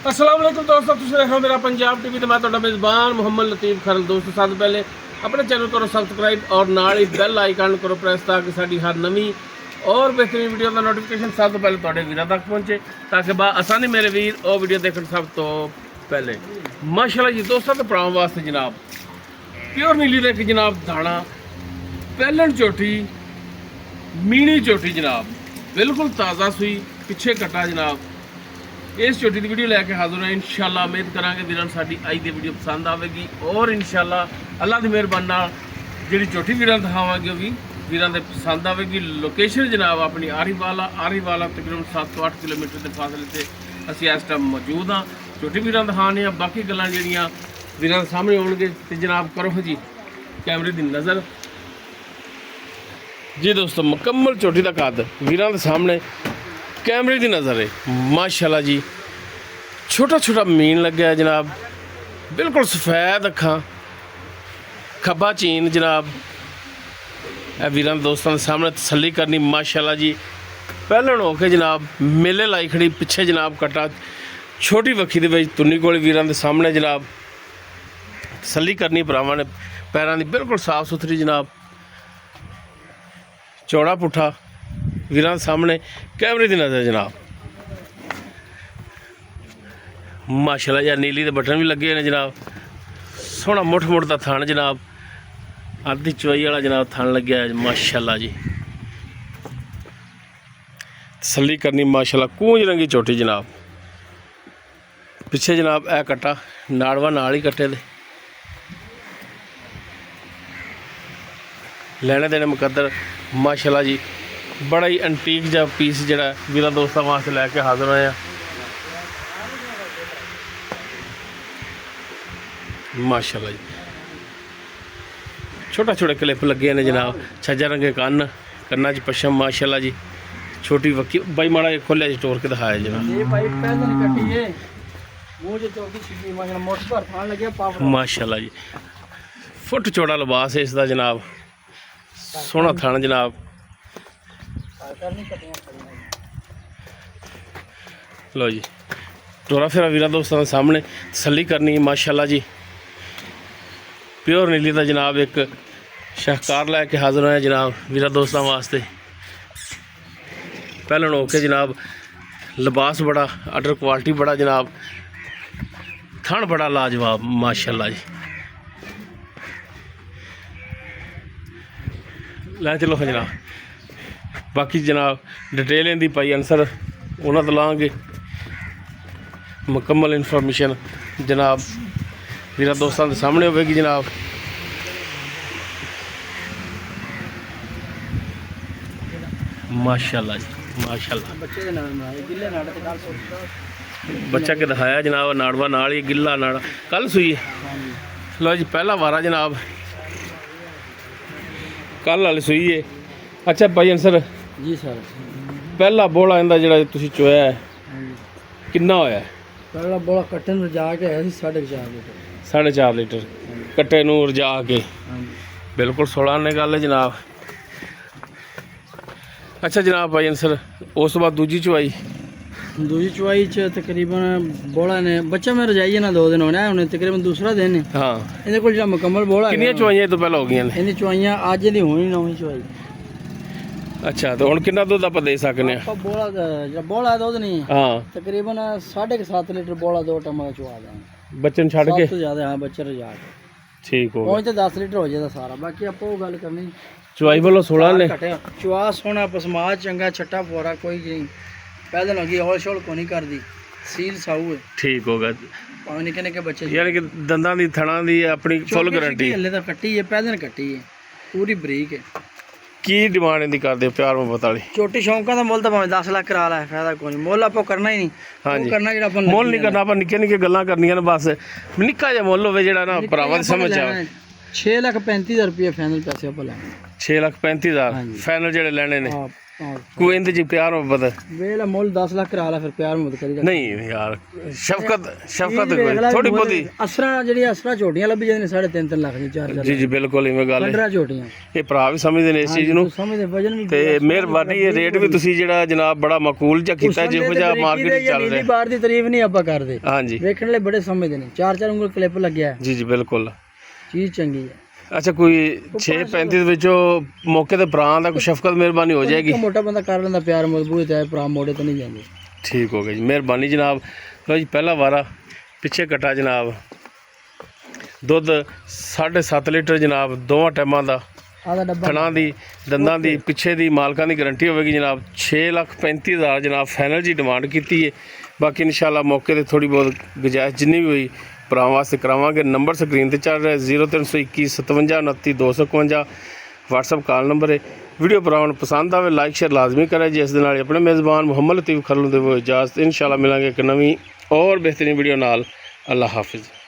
अस्सलाम वालेकुम दोस्तों, तुम देख रहे हो मेरा पंजाब टीवी। तो मैं ਤੁਹਾਡਾ मेज़बान मुहम्मद लतीफ़ खरल। दोस्तों सब पहले अपने चैनल करो सबसक्राइब और नाल ही बैल आइकन करो प्रेस ताकि साडी हर नवी और बेहतरीन वीडियो का नोटिफिकेशन सब तो पहले ਤੁਹਾਡੇ ਵੀਰਾਂ तक पहुंचे ताकि आसानी मेरे वीर और वीडियो देखने सब तो पहले। माशाल्लाह जी दोस्तों, तो भरावां वास्ते जनाब प्योर नीली का एक जनाब दाना पहलन चोटी मीनी चोटी जनाब बिल्कुल ताज़ा सुई पिछे कटा जनाब। इस चोटी की वीडियो लैके हाजिर है। इंशाल्लाह उम्मीद करांगे वीरां साडी अज दी वीडियो पसंद आवेगी और इंशाल्लाह अल्लाह की मेहरबानी नाल जिहड़ी चोटी वीरां दिखावांगे भी वीरां दे पसंद आवेगी। लोकेशन जनाब अपनी आरीवाला तकरीबन 7 तो 8 किलोमीटर के फासले से असीं इस टाइम मौजूद हाँ। चोटी वीरां दिखाने आ, बाकी गल्लां जिहड़ियां वीरां सामने आउणगे ते जनाब करो जी कैमरे की नज़र जी। दोस्तों मुकम्मल चोटी का कद वीरां दे सामने कैमरे की नज़र है। माशाल्लाह जी छोटा छोटा मीन लगे है जनाब, बिल्कुल सफ़ेद अखा खब्बा चीन जनाब। वीरां दोस्तों के सामने तसल्ली करनी माशाल्लाह जी। पहलन हो के जनाब मेले लाई खड़ी पिछे जनाब कटा छोटी वक्खी दे तुन्नी कोल वीरां दे सामने जनाब तसल्ली करनी भरावां ने। पैरां दी बिल्कुल साफ सुथरी जनाब, चौड़ा पुट्ठा वीरां सामने कैमरे की नज़र जनाब। माशाल्लाह यार नीली के बटन भी लगे ने जनाब। सोहना मुठ का थान जनाब, आधी चुवाई वाला जनाब थान लग्या है माशाल्लाह जी। तसल्ली करनी माशाल्लाह कूंज रंगी चोटी जनाब। पिछे जनाब ए कट्टा नाड़वा नाल ही कट्टे दे लेने देने मुकद्दर माशाल्लाह जी। बड़ा ही एंटीक जा पीस जड़ा वीरां दोस्तों वास्ते लैके हाजिर होए हैं माशाल्लाह जी। छोटा छोटा क्लिप लगे ने जनाब, छज्जा रंगे कन्ना च पशम माशाल्लाह जी। छोटी वक्की भाई माड़ा खोलिया जी टोर के दिखाया जनाब। माशाल्लाह जी फुट चौड़ा लिबास है इसका जनाब, सोहना थान जनाब। लो जी टोरा फेरा वीरां दोस्तों के सामने तसल्ली करनी माशाल्लाह जी। प्योर नीली का जनाब एक शाहकार लैके हाजिर होया जनाब वीरां दोस्तों वास्ते। पहलन हो के जनाब लिबास बड़ा आर्डर क्वालिटी बड़ा जनाब, थान बड़ा लाजवाब माशाल्लाह जी। लै चलो जनाब बाकी जनाब डिटेल इनकी पाई आंसर उन्होंने तो लाँगे मुकम्मल इन्फॉर्मेशन जनाब वीरां दोस्तों के सामने होगी जनाब। माशाल्लाह जी माशाल्लाह बच्चा के दिखाया जनाब नाड़वा नाल ही गिला नाड़ा कल सुई है। लो जी पहला वारा जनाब कल वाली सुई है। अच्छा भाई आंसर जी सर पहला बोला इंदा जिहड़ा तुसीं चोया है किन्ना होया? पहला बोला कट्टे नूं रजा के है 4.5 लीटर 4.5 लीटर कट्टे नूं रजा के बिल्कुल 16 ने गल है जनाब। अच्छा जनाब भाई आंसर उस बाद दूजी चुवाई च तकरीबन बोला ने बच्चा मैं रजाई ना 2 दिन होने उन्हें तकरीबन दूसरा दिन है। हाँ इहदे कोल जिहड़ा मुकम्मल बोला कितनी चुवाइयां तो पहले हो गई ने? इन्नी चुवाइयां अज दी होनी 9वीं चुवाई। अच्छा तो हुण कितना दूध आप दे सकने? बोला जिहड़ा बोला दूध नहीं हाँ तकरीबन 7.5 लीटर बोला 2 टाइम का चुवा देंगे बच्चन छड़ के सबसे ज्यादा। हाँ बच्चे रजा के ठीक हो पहुंच तो 10 लीटर हो जाता सारा। बाकी आपको गल करनी चुवाई बोलो 16 ने चुआ सोना पसमाज चंगा छट्टा फोरा कोई नहीं पैदल होगी हौल शौल को नहीं कर दी सील साऊ है ठीक होगा। निके निके बच्चे यानी कि दंदां दी थणा दी अपनी फुल गारंटी हल्ले तो कट्टी है पैदल कट्टी है पूरी बरीक है। की डिमांड इनकी कर दे प्यार मोहब्बत वाली? छोटी शौकों का मुल तो भावें 10 लाख करा ला फायदा कोई नहीं, मुल आपको करना ही नहीं। हाँ जी करना जेड़ा अपन मुल नहीं करना, अपन निक्के निक्के गल्लां करनियां ने बस। निक्का जिहा मुल होवे जेड़ा ना भरावां दी समझ आवे। 6,35,000 रुपये फाइनल पैसे आप लेने 6,35,000 हाँ जी। फाइनल जेड़े लेने ने। हाँ ਕੋਈ ਇਹਦੇ ਚ ਪਿਆਰ ਮੁਹੱਬਤ ਵੇਲਾ ਮੁੱਲ 10 ਲੱਖ ਕਰਾ ਲਾ ਫਿਰ ਪਿਆਰ ਮੁਹੱਬਤ ਕਰੀ ਜਾ ਨਹੀਂ ਯਾਰ ਸ਼ਫਕਤ ਕੋਈ ਥੋੜੀ ਬਹੁਤੀ ਅਸਰਾ ਜਿਹੜੀਆਂ ਅਸਰਾ ਝੋਟੀਆਂ ਲੱਭੀ ਜਾਂਦੀਆਂ ਨੇ 3.5 ਲੱਖ ਦੀ 4 ਜੀ ਜੀ ਬਿਲਕੁਲ ਇਵੇਂ ਗੱਲ ਹੈ 15 ਝੋਟੀਆਂ ਇਹ ਭਰਾ ਵੀ ਸਮਝਦੇ ਨੇ ਇਸ ਚੀਜ਼ ਨੂੰ ਸਮਝਦੇ ਵਜਨ ਵੀ ਤੇ ਮਿਹਰਬਾਨੀ ਇਹ ਰੇਟ ਵੀ ਤੁਸੀਂ ਜਿਹੜਾ ਜਨਾਬ ਬੜਾ ਮਾਕੂਲ ਜਿਹਾ ਕੀਤਾ ਜਿਹੋ ਜਿਹਾ ਮਾਰਕੀਟ ਚੱਲ ਰਿਹਾ ਬਾਹਰ ਦੀ ਤਾਰੀਫ ਨਹੀਂ ਆਪਾਂ ਕਰਦੇ ਹਾਂਜੀ ਵੇਖਣ ਲਈ ਬੜੇ ਸਮਝਦੇ ਨੇ 4 ਉਂਗਲ ਕਲਿੱਪ ਲੱਗਿਆ ਜੀ ਜੀ ਬਿਲਕੁਲ ਚੀਜ਼ ਚੰਗੀ ਹੈ ਅੱਛਾ ਕੋਈ 6:35 ਦੇ ਵਿੱਚੋਂ ਮੌਕੇ ਤੇ ਭਰਾ ਦਾ ਕੋਈ ਸ਼ਫਕਤ ਮਿਹਰਬਾਨੀ ਹੋ ਜਾਏਗੀ ਮੋਟਾ ਬੰਦਾ ਕਰ ਲੈਂਦਾ ਪਿਆਰ ਮਜ਼ਬੂਤ ਹੈ ਭਰਾ ਮੋੜੇ ਤੇ ਨਹੀਂ ਜਾਂਦੇ ਠੀਕ ਹੋ ਗਿਆ ਜੀ ਮਿਹਰਬਾਨੀ ਜਨਾਬ ਲਓ ਜੀ ਪਹਿਲਾ ਵਾਰਾ ਪਿੱਛੇ ਕਟਾ ਜਨਾਬ ਦੁੱਧ 7.5 ਲੀਟਰ ਜਨਾਬ ਦੋਵਾਂ ਟਾਈਮਾਂ ਦਾ ਆਦਾ ਡੱਬਾ ਥਣਾਂ ਦੀ ਦੰਦਾਂ ਦੀ ਪਿੱਛੇ ਦੀ ਮਾਲਕਾਂ ਦੀ ਗਾਰੰਟੀ ਹੋਵੇਗੀ ਜਨਾਬ 6,35,000 ਜਨਾਬ ਫਾਈਨਲ ਜੀ ਡਿਮਾਂਡ ਕੀਤੀ ਹੈ ਬਾਕੀ ਇਨਸ਼ਾਅੱਲਾ ਮੌਕੇ ਤੇ ਥੋੜੀ ਬਹੁਤ ਗੁੰਜਾਇਸ਼ ਜਿੰਨੀ ਵੀ ਹੋਈ ਭਰਾਵਾਂ ਵਾਸਤੇ ਕਰਾਵਾਂਗੇ ਨੰਬਰ ਸਕਰੀਨ ਤੇ ਚੱਲ ਰਿਹਾ 0321 57 29 251 WhatsApp ਕਾਲ ਨੰਬਰ ਹੈ ਵੀਡੀਓ ਭਰਾਵਾਂ ਨੂੰ ਪਸੰਦ ਆਵੇ ਲਾਈਕ ਸ਼ੇਅਰ ਲਾਜ਼ਮੀ ਕਰੇ ਜਿਸ ਦੇ ਨਾਲ ਹੀ ਆਪਣੇ ਮੇਜ਼ਬਾਨ ਮੁਹੰਮਦ ਲਤੀਫ ਖਰਲ ਦੇ ਇਜਾਜ਼ਤ ਇਨਸ਼ਾਅੱਲਾ ਮਿਲਾਂਗੇ ਇੱਕ ਨਵੀਂ ਔਰ ਬਿਹਤਰੀਨ ਵੀਡੀਓ ਨਾਲ ਅੱਲਾ ਹਾਫਿਜ਼